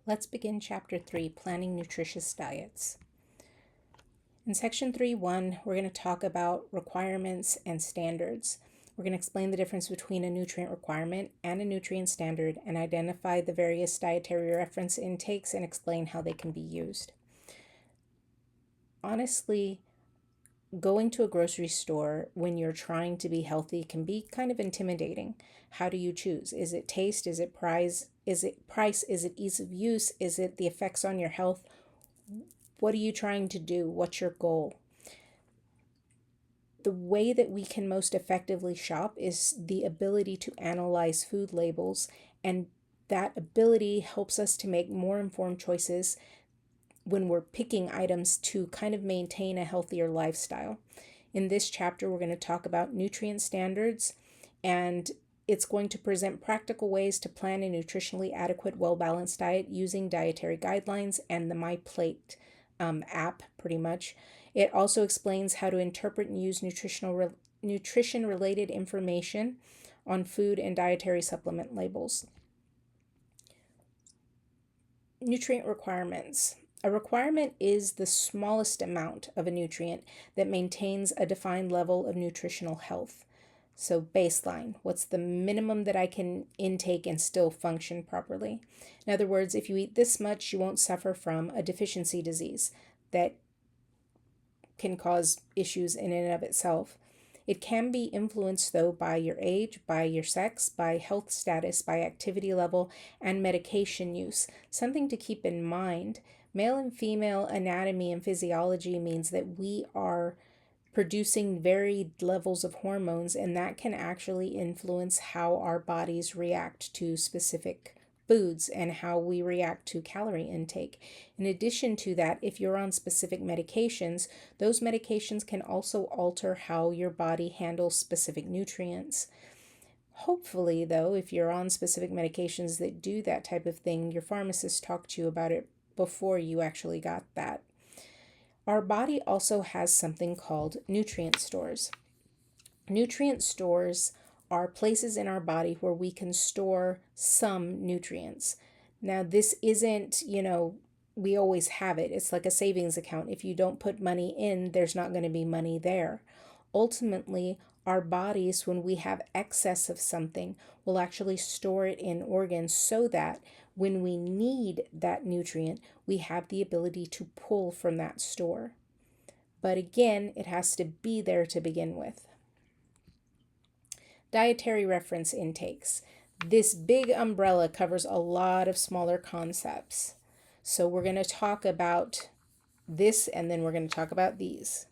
Let's begin Chapter 3, Planning Nutritious Diets. In Section 3.1, we're going to talk about requirements and standards. We're going to explain the difference between a nutrient requirement and a nutrient standard and identify the various dietary reference intakes and explain how they can be used. Honestly, going to a grocery store when you're trying to be healthy can be kind of intimidating. How do you choose? Is it taste? Is it price? Is it price? Is it ease of use? Is it the effects on your health? What are you trying to do? What's your goal? The way that we can most effectively shop is the ability to analyze food labels, and that ability helps us to make more informed choices when we're picking items to kind of maintain a healthier lifestyle. In this chapter, we're going to talk about nutrient standards, and it's going to present practical ways to plan a nutritionally adequate, well-balanced diet using dietary guidelines and the MyPlate app, pretty much. It also explains how to interpret and use nutrition-related information on food and dietary supplement labels. Nutrient requirements. A requirement is the smallest amount of a nutrient that maintains a defined level of nutritional health. So baseline, what's the minimum that I can intake and still function properly? In other words, if you eat this much, you won't suffer from a deficiency disease that can cause issues in and of itself. It can be influenced, though, by your age, by your sex, by health status, by activity level, and medication use. Something to keep in mind. Male and female anatomy and physiology means that we are producing varied levels of hormones, and that can actually influence how our bodies react to specific foods and how we react to calorie intake. In addition to that, if you're on specific medications, those medications can also alter how your body handles specific nutrients. Hopefully, though, if you're on specific medications that do that type of thing, your pharmacist talked to you about it before you actually got that. Our body also has something called nutrient stores. Nutrient stores are places in our body where we can store some nutrients. Now, this isn't, we always have it. It's like a savings account. If you don't put money in, there's not going to be money there. Ultimately, our bodies, when we have excess of something, will actually store it in organs so that when we need that nutrient, we have the ability to pull from that store. But again, it has to be there to begin with. Dietary reference intakes. This big umbrella covers a lot of smaller concepts. So we're going to talk about this and then we're going to talk about these.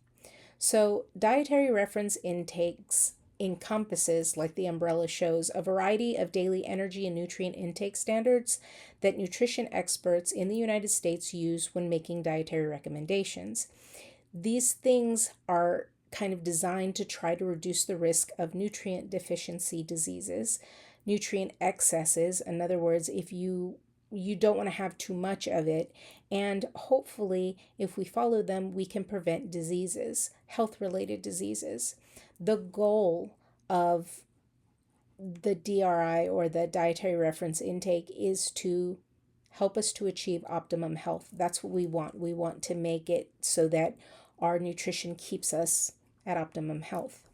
So dietary reference intakes encompasses, like the umbrella shows, a variety of daily energy and nutrient intake standards that nutrition experts in the United States use when making dietary recommendations. These things are kind of designed to try to reduce the risk of nutrient deficiency diseases, nutrient excesses. In other words, if you don't want to have too much of it, and hopefully if we follow them, we can prevent diseases, health-related diseases. The goal of the DRI, or the dietary reference intake, is to help us to achieve optimum health. That's what we want. We want to make it so that our nutrition keeps us at optimum health.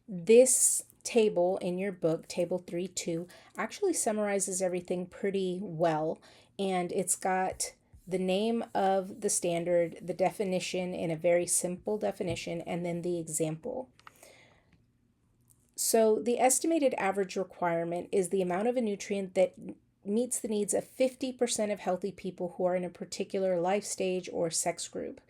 This table in your book, Table 3.2, actually summarizes everything pretty well, and it's got the name of the standard, the definition in a very simple definition, and then the example. So the estimated average requirement is the amount of a nutrient that meets the needs of 50% of healthy people who are in a particular life stage or sex group.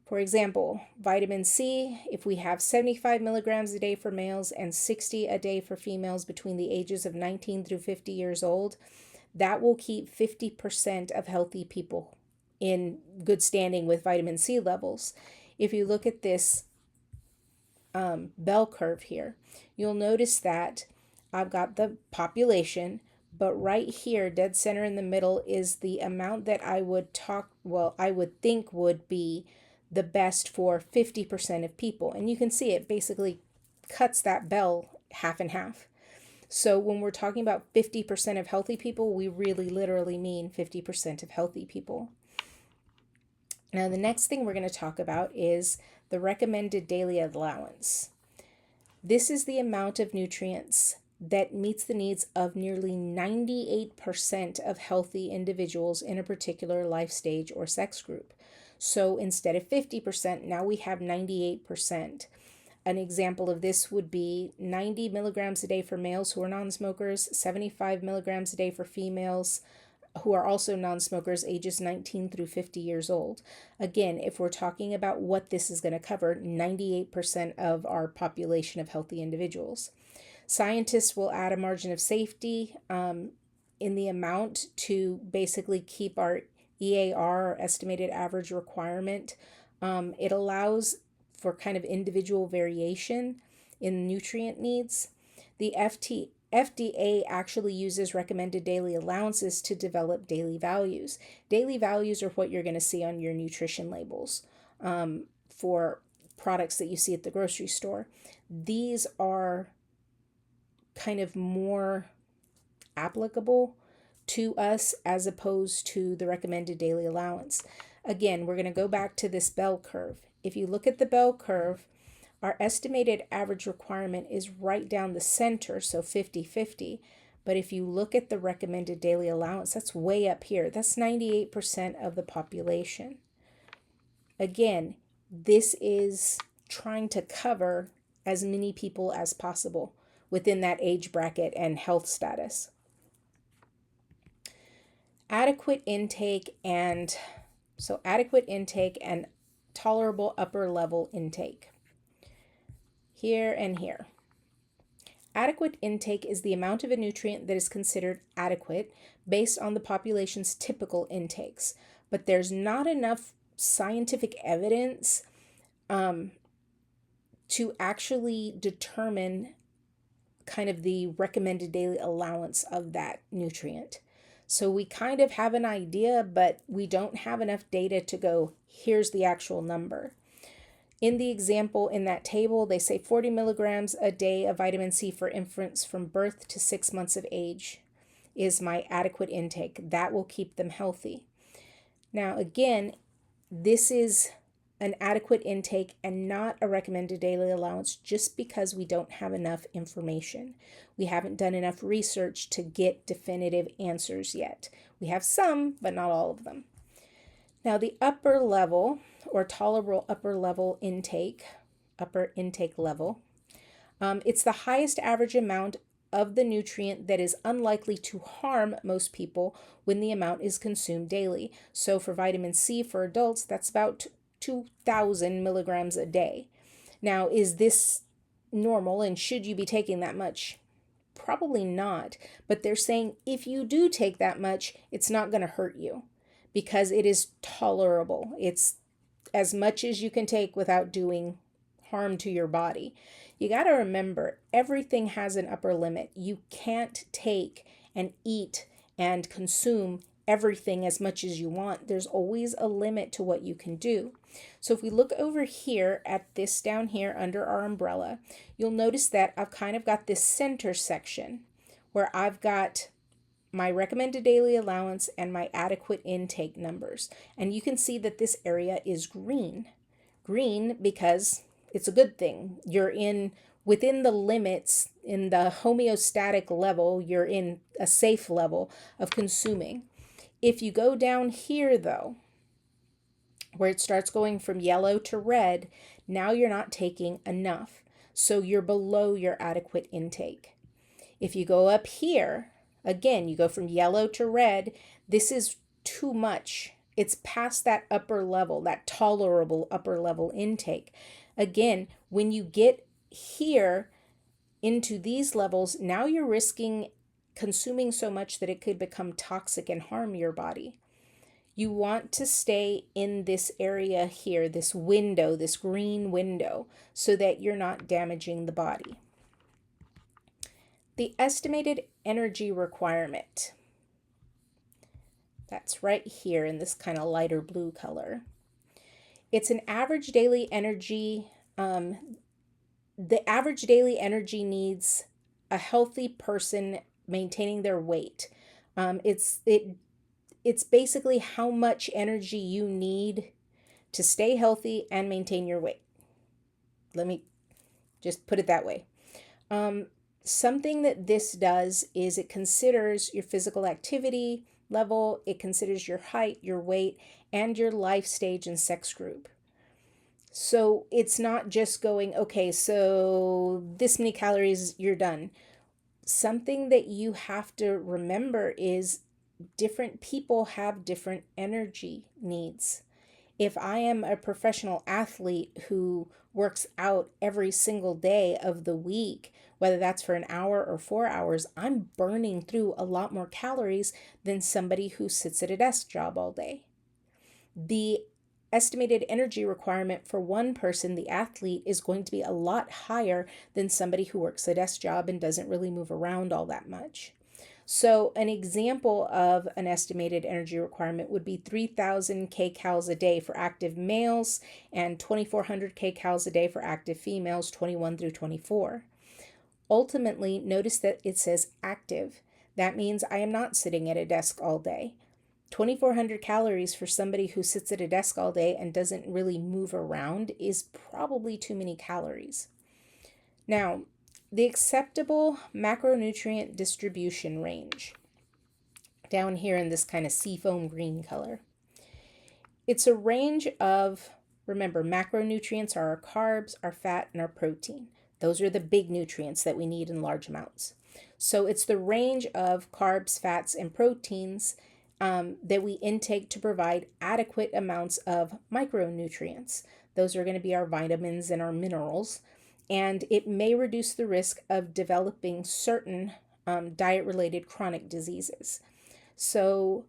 For example, vitamin C, if we have 75 milligrams a day for males and 60 a day for females between the ages of 19 through 50 years old, that will keep 50% of healthy people in good standing with vitamin C levels. If you look at this bell curve here, you'll notice that I've got the population, but right here, dead center in the middle, is the amount that I would think would be the best for 50% of people. And you can see it basically cuts that bell half and half. So when we're talking about 50% of healthy people, we really literally mean 50% of healthy people. Now, the next thing we're going to talk about is the recommended daily allowance. This is the amount of nutrients that meets the needs of nearly 98% of healthy individuals in a particular life stage or sex group. So instead of 50%, now we have 98%. An example of this would be 90 milligrams a day for males who are non-smokers, 75 milligrams a day for females who are also non-smokers ages 19 through 50 years old. Again, if we're talking about what this is going to cover, 98% of our population of healthy individuals. Scientists will add a margin of safety in the amount to basically keep our EAR, or estimated average requirement. It allows for kind of individual variation in nutrient needs. The FDA actually uses recommended daily allowances to develop daily values. Daily values are what you're going to see on your nutrition labels for products that you see at the grocery store. These are kind of more applicable to us as opposed to the recommended daily allowance. Again, we're going to go back to this bell curve. If you look at the bell curve, our estimated average requirement is right down the center, so 50-50. But if you look at the recommended daily allowance, that's way up here. That's 98% of the population. Again, this is trying to cover as many people as possible within that age bracket and health status. Adequate intake and tolerable upper level intake. Here and here. Adequate intake is the amount of a nutrient that is considered adequate based on the population's typical intakes, but there's not enough scientific evidence to actually determine kind of the recommended daily allowance of that nutrient. So we kind of have an idea, but we don't have enough data to go, here's the actual number. In the example in that table, they say 40 milligrams a day of vitamin C for infants from birth to 6 months of age is my adequate intake. That will keep them healthy. Now, again, this is an adequate intake and not a recommended daily allowance just because we don't have enough information. We haven't done enough research to get definitive answers yet. We have some, but not all of them. Now, the upper level or tolerable upper intake level, it's the highest average amount of the nutrient that is unlikely to harm most people when the amount is consumed daily. So for vitamin C for adults, that's about 2,000 milligrams a day. Now, is this normal and should you be taking that much? Probably not, but they're saying if you do take that much, it's not going to hurt you because it is tolerable. It's as much as you can take without doing harm to your body. You got to remember, everything has an upper limit. You can't take and eat and consume everything as much as you want. There's always a limit to what you can do. So if we look over here at this down here under our umbrella, you'll notice that I've kind of got this center section where I've got my recommended daily allowance and my adequate intake numbers. And you can see that this area is green. Green because it's a good thing. You're within the limits, in the homeostatic level, you're in a safe level of consuming. If you go down here though, where it starts going from yellow to red, now you're not taking enough. So you're below your adequate intake. If you go up here, again, you go from yellow to red, this is too much. It's past that upper level, that tolerable upper level intake. Again, when you get here into these levels, now you're risking consuming so much that it could become toxic and harm your body. You want to stay in this area here, this window, this green window, so that you're not damaging the body. The estimated energy requirement. That's right here in this kind of lighter blue color. It's an average daily energy. The average daily energy needs a healthy person maintaining their weight. It's basically how much energy you need to stay healthy and maintain your weight. Let me just put it that way. Something that this does is it considers your physical activity level, it considers your height, your weight, and your life stage and sex group. So it's not just going, okay, so this many calories, you're done. Something that you have to remember is different people have different energy needs. If I am a professional athlete who works out every single day of the week, whether that's for an hour or 4 hours, I'm burning through a lot more calories than somebody who sits at a desk job all day. The estimated energy requirement for one person, the athlete, is going to be a lot higher than somebody who works a desk job and doesn't really move around all that much. So an example of an estimated energy requirement would be 3,000 kcals a day for active males and 2,400 kcals a day for active females, 21 through 24. Ultimately, notice that it says active. That means I am not sitting at a desk all day. 2,400 calories for somebody who sits at a desk all day and doesn't really move around is probably too many calories. Now, the acceptable macronutrient distribution range, down here in this kind of seafoam green color. It's a range of, remember, macronutrients are our carbs, our fat, and our protein. Those are the big nutrients that we need in large amounts. So it's the range of carbs, fats, and proteins that we intake to provide adequate amounts of micronutrients. Those are going to be our vitamins and our minerals. And it may reduce the risk of developing certain diet-related chronic diseases. So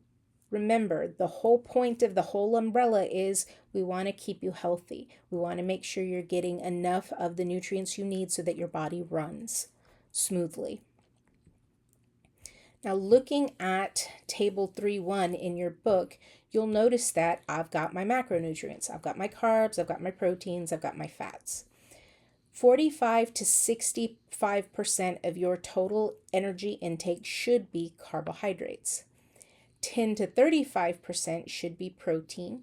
remember, the whole point of the whole umbrella is we want to keep you healthy. We want to make sure you're getting enough of the nutrients you need so that your body runs smoothly. Now, looking at table 3.1 in your book, you'll notice that I've got my macronutrients. I've got my carbs, I've got my proteins, I've got my fats. 45 to 65% of your total energy intake should be carbohydrates. 10 to 35% should be protein.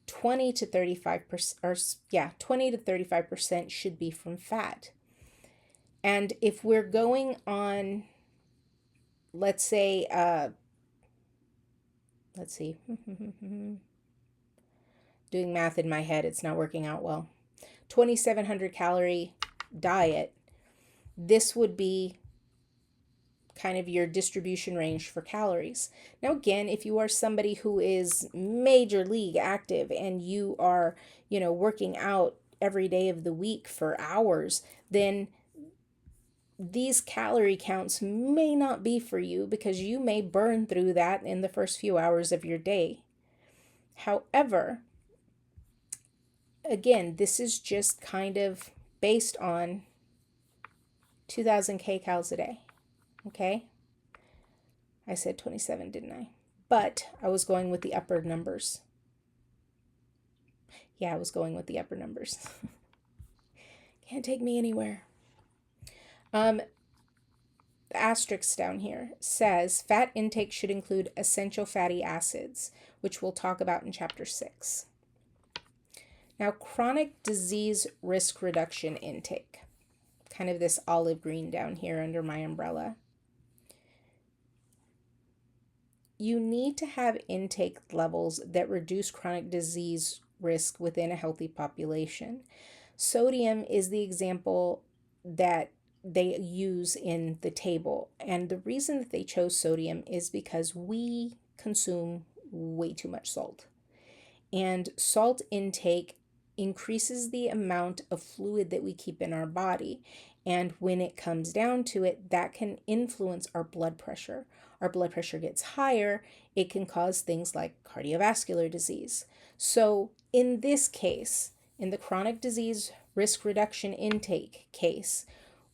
20 to 35% should be from fat. And if we're going on, let's see, doing math in my head, it's not working out well. 2,700 calorie diet, this would be kind of your distribution range for calories. Now, again, if you are somebody who is major league active and you are, working out every day of the week for hours, then these calorie counts may not be for you because you may burn through that in the first few hours of your day. However, again, this is just kind of based on 2,000 kcals a day. Okay? I said 27, didn't I? But I was going with the upper numbers. Yeah, I was going with the upper numbers. Can't take me anywhere. The asterisk down here says fat intake should include essential fatty acids, which we'll talk about in chapter 6. Now, chronic disease risk reduction intake, kind of this olive green down here under my umbrella. You need to have intake levels that reduce chronic disease risk within a healthy population. Sodium is the example that they use in the table. And the reason that they chose sodium is because we consume way too much salt. And salt intake increases the amount of fluid that we keep in our body. And when it comes down to it, that can influence our blood pressure. Our blood pressure gets higher, it can cause things like cardiovascular disease. So in this case, in the chronic disease risk reduction intake case,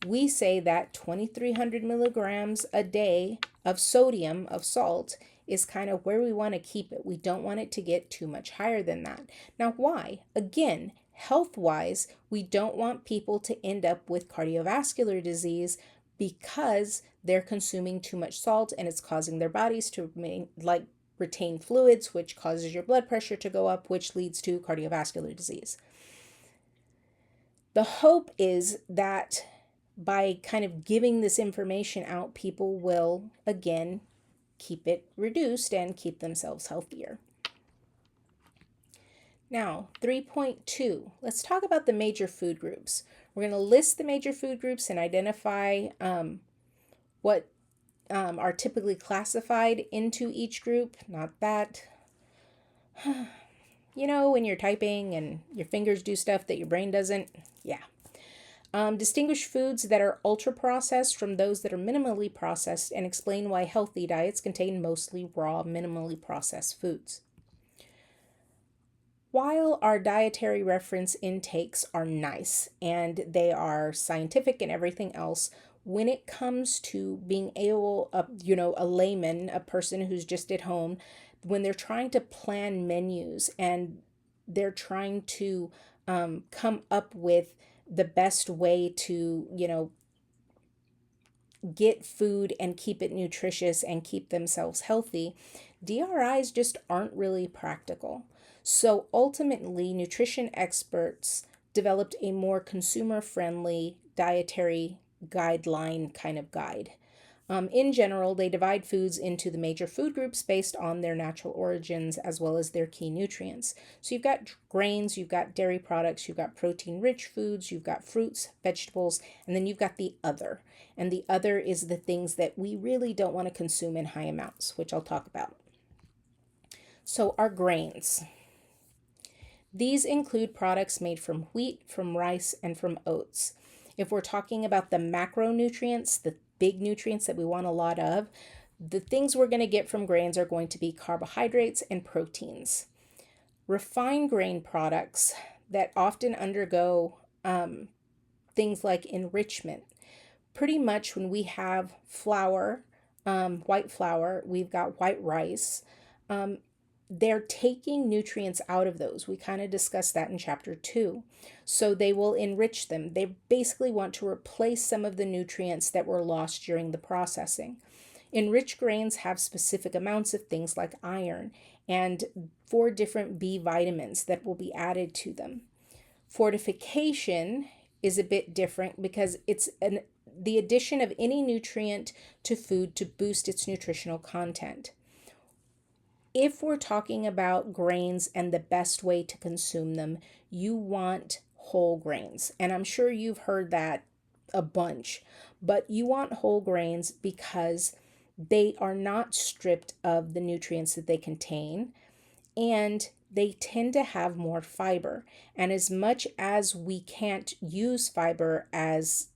we say that 2,300 milligrams a day of sodium, of salt, is kind of where we want to keep it. We don't want it to get too much higher than that. Now, why? Again, health-wise, we don't want people to end up with cardiovascular disease because they're consuming too much salt and it's causing their bodies to retain fluids, which causes your blood pressure to go up, which leads to cardiovascular disease. The hope is that by kind of giving this information out, people will, again, keep it reduced and keep themselves healthier. Now, 3.2, let's talk about the major food groups. We're going to list the major food groups and identify what are typically classified into each group. Not that, when you're typing and your fingers do stuff that your brain doesn't. Yeah. Distinguish foods that are ultra-processed from those that are minimally processed and explain why healthy diets contain mostly raw, minimally processed foods. While our dietary reference intakes are nice and they are scientific and everything else, when it comes to being able, a layman, a person who's just at home, when they're trying to plan menus and they're trying to come up with the best way to, get food and keep it nutritious and keep themselves healthy, DRIs just aren't really practical. So ultimately, nutrition experts developed a more consumer-friendly dietary guideline kind of guide. In general, they divide foods into the major food groups based on their natural origins as well as their key nutrients. So you've got grains, you've got dairy products, you've got protein-rich foods, you've got fruits, vegetables, and then you've got the other. And the other is the things that we really don't want to consume in high amounts, which I'll talk about. So our grains. These include products made from wheat, from rice, and from oats. If we're talking about the macronutrients, the big nutrients that we want a lot of, the things we're going to get from grains are going to be carbohydrates and proteins. Refined grain products that often undergo things like enrichment. Pretty much when we have flour, white flour, we've got white rice, they're taking nutrients out of those. We kind of discussed that in chapter 2. So they will enrich them. They basically want to replace some of the nutrients that were lost during the processing. Enriched grains have specific amounts of things like iron and 4 different B vitamins that will be added to them. Fortification is a bit different because it's the addition of any nutrient to food to boost its nutritional content. If we're talking about grains and the best way to consume them, you want whole grains. And I'm sure you've heard that a bunch, but you want whole grains because they are not stripped of the nutrients that they contain, and they tend to have more fiber. And as much as we can't use fiber as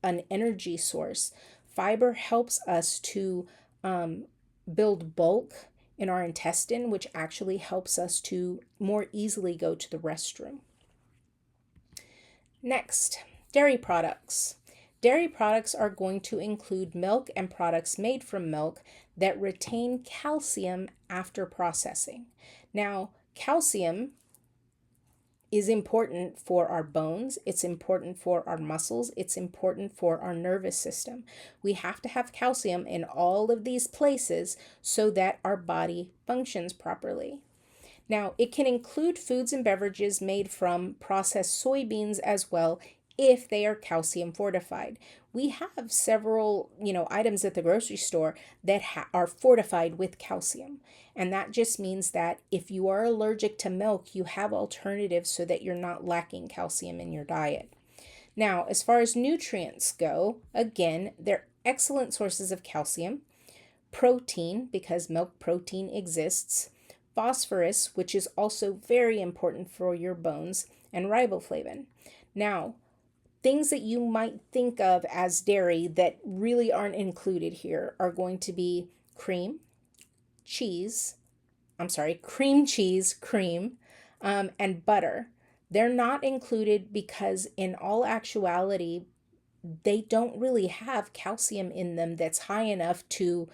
an energy source, fiber helps us to build bulk in our intestine, which actually helps us to more easily go to the restroom. Next, dairy products. Dairy products are going to include milk and products made from milk that retain calcium after processing. Now, calcium is important for our bones, it's important for our muscles, it's important for our nervous system. We have to have calcium in all of these places so that our body functions properly. Now, it can include foods and beverages made from processed soybeans as well if they are calcium fortified. We have several, items at the grocery store that are fortified with calcium. And that just means that if you are allergic to milk, you have alternatives so that you're not lacking calcium in your diet. Now, as far as nutrients go, again, they're excellent sources of calcium, protein, because milk protein exists, phosphorus, which is also very important for your bones, and riboflavin. Now, things that you might think of as dairy that really aren't included here are going to be cream cheese, and butter. They're not included because in all actuality, they don't really have calcium in them that's high enough to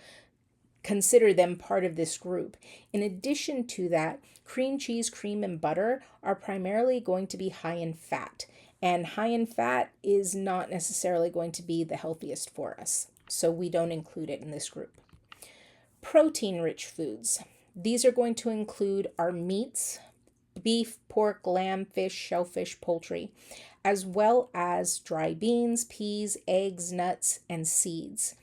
consider them part of this group. In addition to that, cream cheese, cream, and butter are primarily going to be high in fat. And high in fat is not necessarily going to be the healthiest for us, so we don't include it in this group. Protein-rich foods. These are going to include our meats, beef, pork, lamb, fish, shellfish, poultry, as well as dry beans, peas, eggs, nuts, and seeds.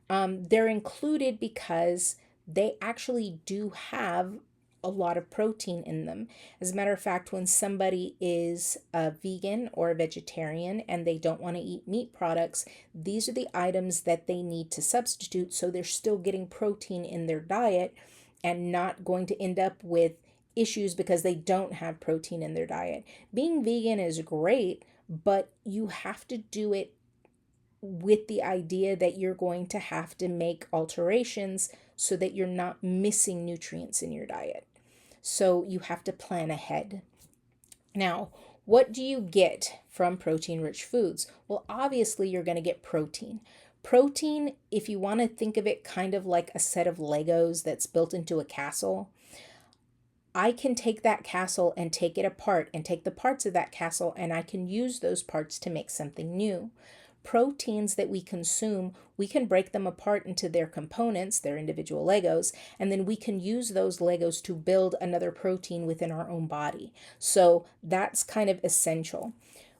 They're included because they actually do have a lot of protein in them. As a matter of fact, when somebody is a vegan or a vegetarian and they don't want to eat meat products, these are the items that they need to substitute so they're still getting protein in their diet and not going to end up with issues because they don't have protein in their diet. Being vegan is great, but you have to do it with the idea that you're going to have to make alterations so that you're not missing nutrients in your diet. So you have to plan ahead. Now, what do you get from protein-rich foods? Well, obviously you're going to get protein. Protein, if you want to think of it kind of like a set of Legos that's built into a castle, I can take that castle and take it apart and take the parts of that castle and I can use those parts to make something new. Proteins that we consume, we can break them apart into their components, their individual Legos, and then we can use those Legos to build another protein within our own body. So that's kind of essential.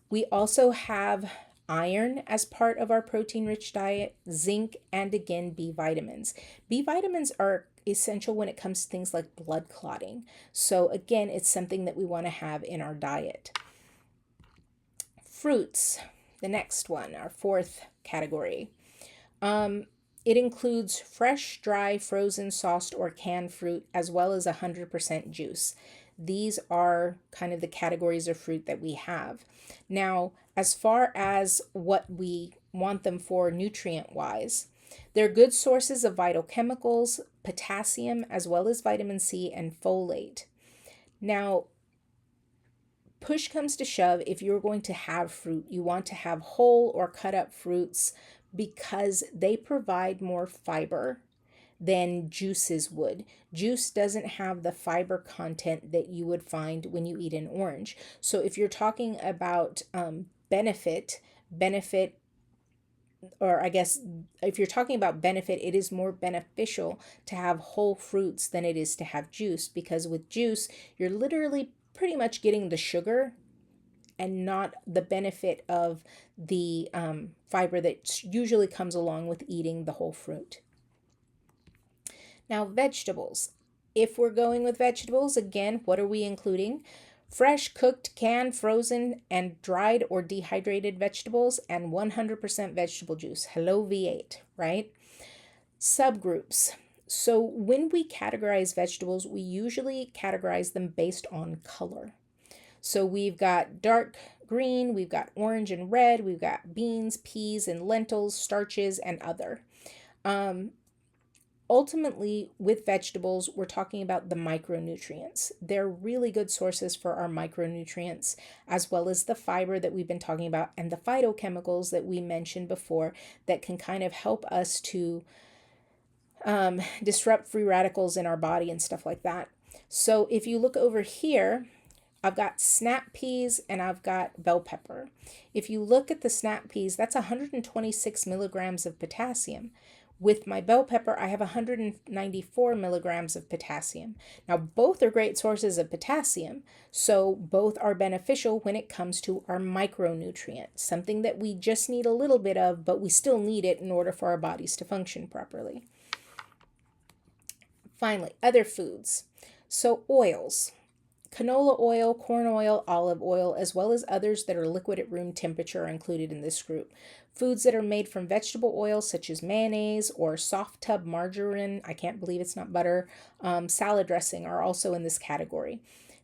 We also have iron as part of our protein-rich diet, zinc, and again, B vitamins. B vitamins are essential when it comes to things like blood clotting. So again, it's something that we want to have in our diet. Fruits. The next one, our fourth category. It includes fresh, dry, frozen, sauced, or canned fruit, as well as 100% juice. These are kind of the categories of fruit that we have. Now, as far as what we want them for nutrient-wise, they're good sources of vital chemicals, potassium, as well as vitamin C and folate. Now, push comes to shove, if you're going to have fruit, you want to have whole or cut up fruits because they provide more fiber than juices would. Juice doesn't have the fiber content that you would find when you eat an orange. So if you're talking about benefit, or I guess if you're talking about benefit, it is more beneficial to have whole fruits than it is to have juice, because with juice, you're literally pretty much getting the sugar and not the benefit of the fiber that usually comes along with eating the whole fruit. Now, vegetables. If we're going with vegetables, again, what are we including? Fresh, cooked, canned, frozen, and dried or dehydrated vegetables, and 100% vegetable juice. Hello, V8, right? Subgroups. So when we categorize vegetables, we usually categorize them based on color. So we've got dark green, we've got orange and red, we've got beans, peas, and lentils, starches, and other. Ultimately, with vegetables, we're talking about the micronutrients. They're really good sources for our micronutrients, as well as the fiber that we've been talking about and the phytochemicals that we mentioned before that can kind of help us to disrupt free radicals in our body and stuff like that. So if you look over here, I've got snap peas and I've got bell pepper. If you look at the snap peas, that's 126 milligrams of potassium. With my bell pepper, I have 194 milligrams of potassium. Now, both are great sources of potassium, so both are beneficial when it comes to our micronutrient, something that we just need a little bit of, but we still need it in order for our bodies to function properly. Finally, other foods. So oils. Canola oil, corn oil, olive oil, as well as others that are liquid at room temperature are included in this group. Foods that are made from vegetable oil, such as mayonnaise or soft tub margarine, I can't believe it's not butter, salad dressing are also in this category.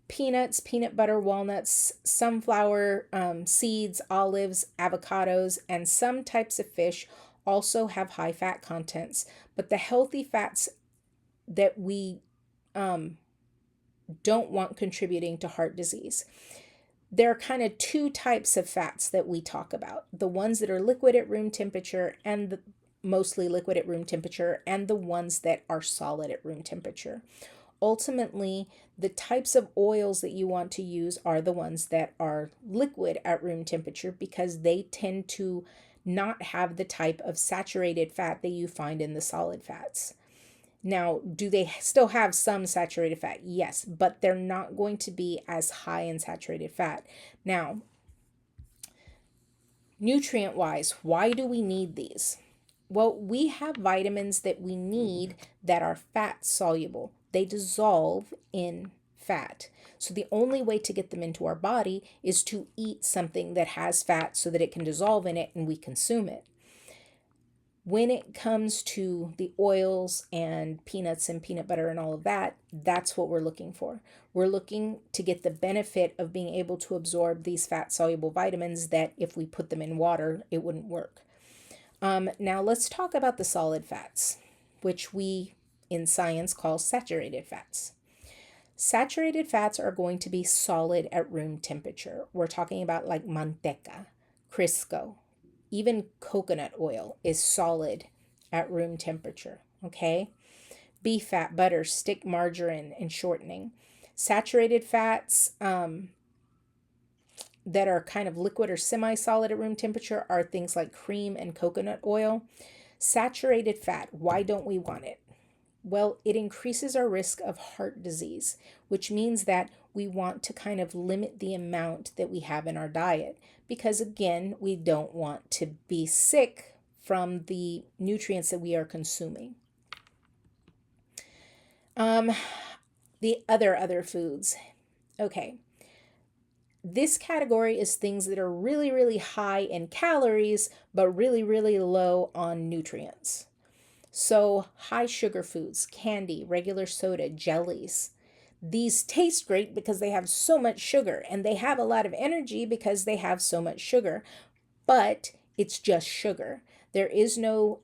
Peanuts, peanut butter, walnuts, sunflower seeds, olives, avocados, and some types of fish also have high fat contents. But the healthy fats that we don't want contributing to heart disease. There are kind of two types of fats that we talk about. The ones that are liquid at room temperature mostly liquid at room temperature, and the ones that are solid at room temperature. ultimately, the types of oils that you want to use are the ones that are liquid at room temperature because they tend to not have the type of saturated fat that you find in the solid fats. Now, do they still have some saturated fat? Yes, but they're not going to be as high in saturated fat. Now, nutrient wise, why do we need these? Well, we have vitamins that we need that are fat soluble. They dissolve in fat. So the only way to get them into our body is to eat something that has fat so that it can dissolve in it and we consume it. When it comes to the oils and peanuts and peanut butter and all of that, that's what we're looking for. We're looking to get the benefit of being able to absorb these fat soluble vitamins that if we put them in water, it wouldn't work. Now let's talk about the solid fats, which we in science call saturated fats. Saturated fats are going to be solid at room temperature. We're talking about like manteca, Crisco, even coconut oil is solid at room temperature, okay? Beef fat, butter, stick margarine, and shortening. Saturated fats that are kind of liquid or semi-solid at room temperature are things like cream and coconut oil. Saturated fat, why don't we want it? Well, it increases our risk of heart disease, which means that we want to kind of limit the amount that we have in our diet because, again, we don't want to be sick from the nutrients that we are consuming. The other foods. Okay. This category is things that are really, really high in calories, but really, really low on nutrients. So high sugar foods, candy, regular soda, jellies. These taste great because they have so much sugar, and they have a lot of energy because they have so much sugar, but it's just sugar. There is no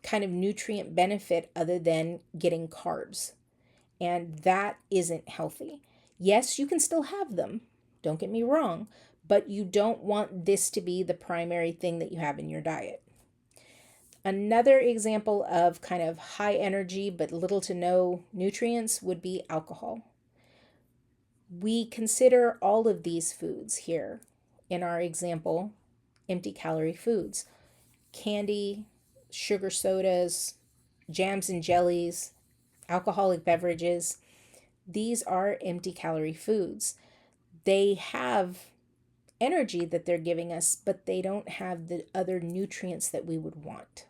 kind of nutrient benefit other than getting carbs, and that isn't healthy. Yes, you can still have them, don't get me wrong, but you don't want this to be the primary thing that you have in your diet. Another example of kind of high energy but little to no nutrients would be alcohol. We consider all of these foods here in our example empty calorie foods. Candy, sugar sodas, jams and jellies, alcoholic beverages. These are empty calorie foods. They have energy that they're giving us, but they don't have the other nutrients that we would want.